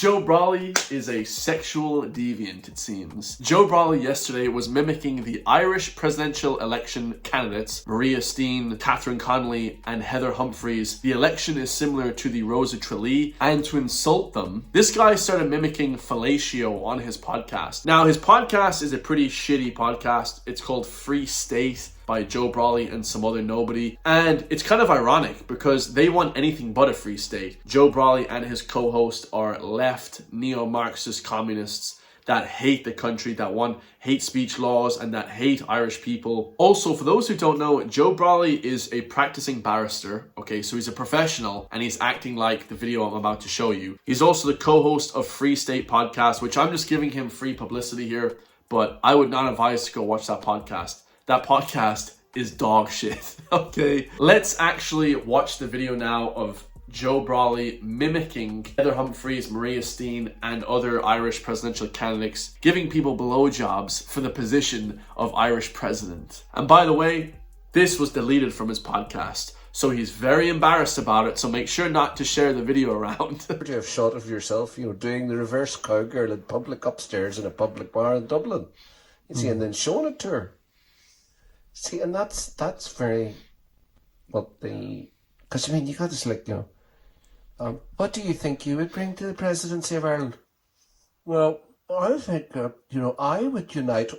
Joe Brolly is a sexual deviant, it seems. Joe Brolly yesterday was mimicking the Irish presidential election candidates, Maria Steen, Catherine Connolly, and Heather Humphreys. The election is similar to the Rosa Tralee, and to insult them, this guy started mimicking fellatio on his podcast. Now, his podcast is a pretty shitty podcast. It's called Free State by Joe Brolly and some other nobody. And it's kind of ironic because they want anything but a free state. Joe Brolly and his co-host are left neo-Marxist communists that hate the country, that want hate speech laws, and that hate Irish people. Also, for those who don't know, Joe Brolly is a practicing barrister, okay? So he's a professional, and he's acting like the video I'm about to show you. He's also the co-host of Free State Podcast, which I'm just giving him free publicity here, but I would not advise to go watch that podcast. That podcast is dog shit, okay? Let's actually watch the video now of Joe Brolly mimicking Heather Humphreys, Maria Steen, and other Irish presidential candidates, giving people blowjobs for the position of Irish president. And by the way, this was deleted from his podcast, so he's very embarrassed about it, so make sure not to share the video around. You have a shot of yourself, doing the reverse cowgirl in public upstairs in a public bar in Dublin. You see, and then showing it to her. See, and that's very, because you got this what do you think you would bring to the presidency of Ireland? Well, I think, I would unite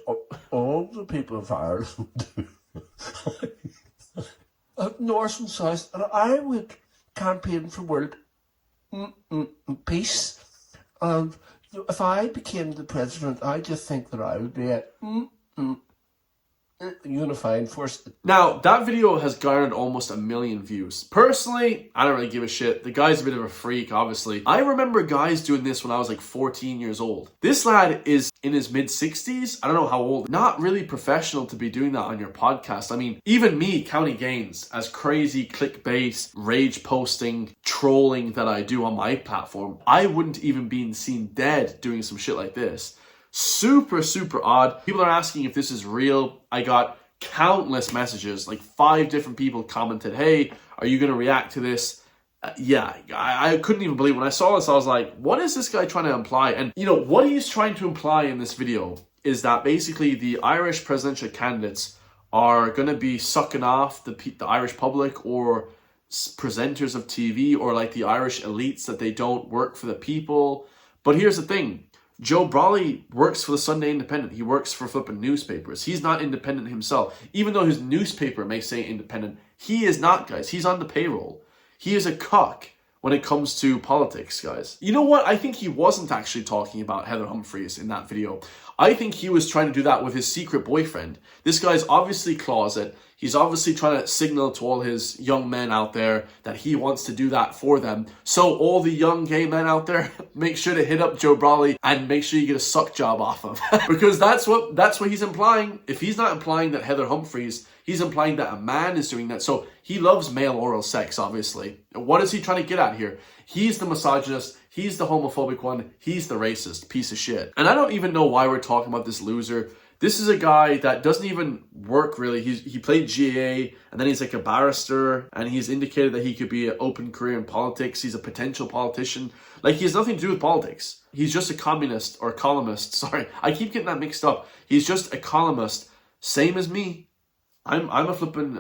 all the people of Ireland, north and south, and I would campaign for world peace. And if I became the president, I just think that I would be a unifying force. Now, that video has garnered almost 1 million views. Personally, I don't really give a shit. The guy's a bit of a freak, obviously. I remember guys doing this when I was like 14 years old. This lad is in his mid-60s. I don't know how old. Not really professional to be doing that on your podcast. I mean, even me, County Gaines, as crazy clickbait, rage posting, trolling that I do on my platform, I wouldn't even be seen dead doing some shit like this. Super, super odd. People are asking if this is real. I got countless messages, like 5 different people commented, hey, are you going to react to this? Yeah, I couldn't even believe it. When I saw this, I was like, what is this guy trying to imply? And, what he's trying to imply in this video is that basically the Irish presidential candidates are going to be sucking off the Irish public or presenters of TV or like the Irish elites, that they don't work for the people. But here's the thing. Joe Brolly works for the Sunday Independent. He works for flipping newspapers. He's not independent himself. Even though his newspaper may say independent, he is not, guys. He's on the payroll. He is a cock when it comes to politics, guys. You know what? I think he wasn't actually talking about Heather Humphreys in that video. I think he was trying to do that with his secret boyfriend. This guy's obviously closet. He's obviously trying to signal to all his young men out there that he wants to do that for them. So all the young gay men out there, make sure to hit up Joe Brolly and make sure you get a suck job off him. Because that's what he's implying. If he's not implying that Heather Humphreys, he's implying that a man is doing that. So he loves male oral sex, obviously. What is he trying to get at here? He's the misogynist. He's the homophobic one. He's the racist piece of shit. And I don't even know why we're talking about this loser. This is a guy that doesn't even work really. He played GAA and then he's like a barrister, and he's indicated that he could be an open career in politics. He's a potential politician. Like, he has nothing to do with politics. He's just a communist or columnist. Sorry, I keep getting that mixed up. He's just a columnist, same as me. I'm a flipping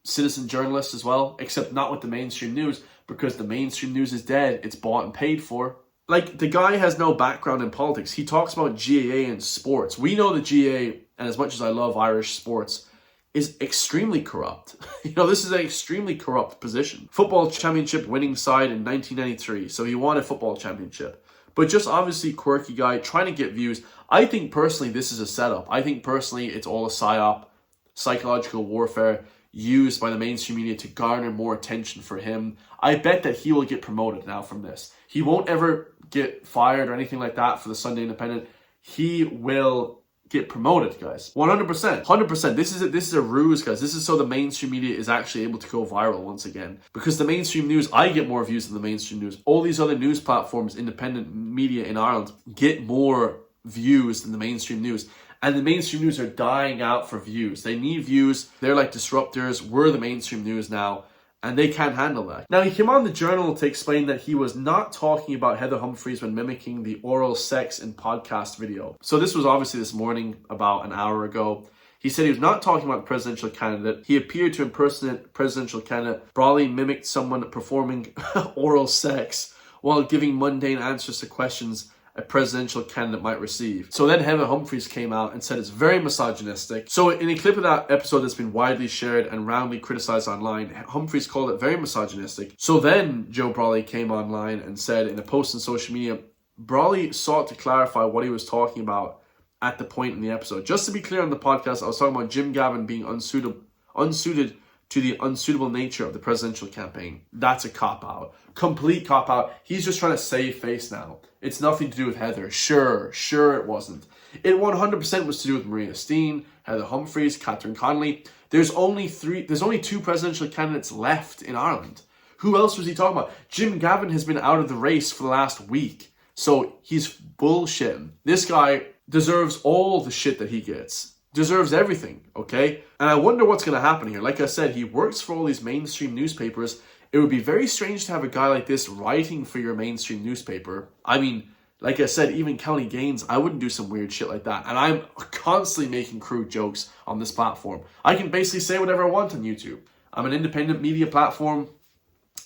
citizen journalist as well, except not with the mainstream news, because the mainstream news is dead. It's bought and paid for. Like, the guy has no background in politics. He talks about GAA and sports. We know that GAA, and as much as I love Irish sports, is extremely corrupt. This is an extremely corrupt position. Football championship winning side in 1993. So he won a football championship. But just obviously quirky guy trying to get views. I think personally this is a setup. I think personally it's all a psyop, psychological warfare used by the mainstream media to garner more attention for him. I bet that he will get promoted now from this. He won't ever get fired or anything like that for the Sunday Independent. He will get promoted, guys. 100%. 100%. This is a ruse, guys. This is so the mainstream media is actually able to go viral once again. Because the mainstream news, I get more views than the mainstream news. All these other news platforms, independent media in Ireland, get more views than the mainstream news. And the mainstream news are dying out for views. They need views. They're like disruptors. We're the mainstream news now. and they can't handle that. Now, he came on the Journal to explain that he was not talking about Heather Humphreys when mimicking the oral sex in podcast video. So this was obviously this morning, about an hour ago. He said he was not talking about the presidential candidate. He appeared to impersonate presidential candidate. Brolly mimicked someone performing oral sex while giving mundane answers to questions a presidential candidate might receive. So then Heather Humphreys came out and said it's very misogynistic. So in a clip of that episode that's been widely shared and roundly criticized online, Humphreys called it very misogynistic. So then Joe Brolly came online and said in a post on social media, Brolly sought to clarify what he was talking about at the point in the episode. Just to be clear, on the podcast, I was talking about Jim Gavin being unsuited to the unsuitable nature of the presidential campaign. That's a cop-out. Complete cop-out. He's just trying to save face now. It's nothing to do with Heather. Sure it wasn't. It 100% was to do with Maria Steen, Heather Humphreys, Catherine Connolly. There's only two presidential candidates left in Ireland. Who else was he talking about? Jim Gavin has been out of the race for the last week. So he's bullshitting. This guy deserves all the shit that he gets. Deserves everything, okay? And I wonder what's going to happen here. Like I said, he works for all these mainstream newspapers. It would be very strange to have a guy like this writing for your mainstream newspaper. I mean, like I said, even County Gaines, I wouldn't do some weird shit like that. And I'm constantly making crude jokes on this platform. I can basically say whatever I want on YouTube. I'm an independent media platform,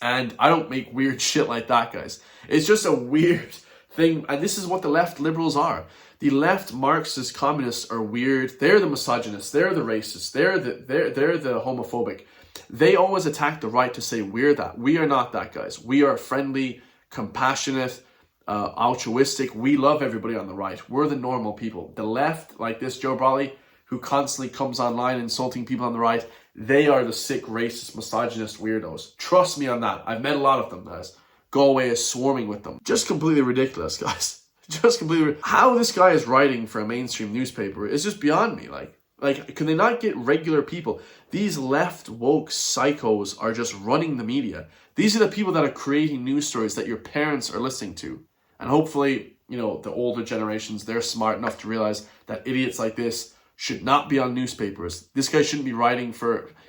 and I don't make weird shit like that, guys. It's just a weird thing, and this is what the left liberals are. The left Marxist communists are weird. They're the misogynists. They're the racists. They're the homophobic. They always attack the right to say we're that. We are not that, guys. We are friendly, compassionate, altruistic. We love everybody on the right. We're the normal people. The left, like this Joe Brolly, who constantly comes online insulting people on the right, they are the sick, racist, misogynist weirdos. Trust me on that. I've met a lot of them, guys. Galway is swarming with them. Just completely ridiculous, guys. Just completely. How this guy is writing for a mainstream newspaper is just beyond me. Like, can they not get regular people? These left woke psychos are just running the media. These are the people that are creating news stories that your parents are listening to. And hopefully, the older generations, they're smart enough to realize that idiots like this should not be on newspapers. This guy shouldn't be writing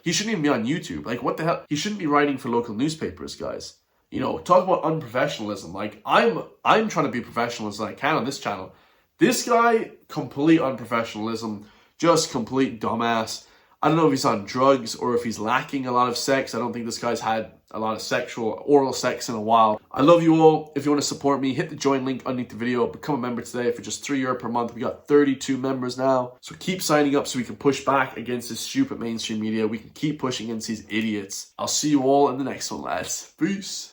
he shouldn't even be on YouTube. Like, what the hell? He shouldn't be writing for local newspapers, guys. Talk about unprofessionalism. Like, I'm trying to be professional as I can on this channel. This guy, complete unprofessionalism, just complete dumbass. I don't know if he's on drugs or if he's lacking a lot of sex. I don't think this guy's had a lot of oral sex in a while. I love you all. If you want to support me, hit the join link underneath the video. Become a member today for just €3 per month. We got 32 members now. So keep signing up so we can push back against this stupid mainstream media. We can keep pushing against these idiots. I'll see you all in the next one, lads. Peace.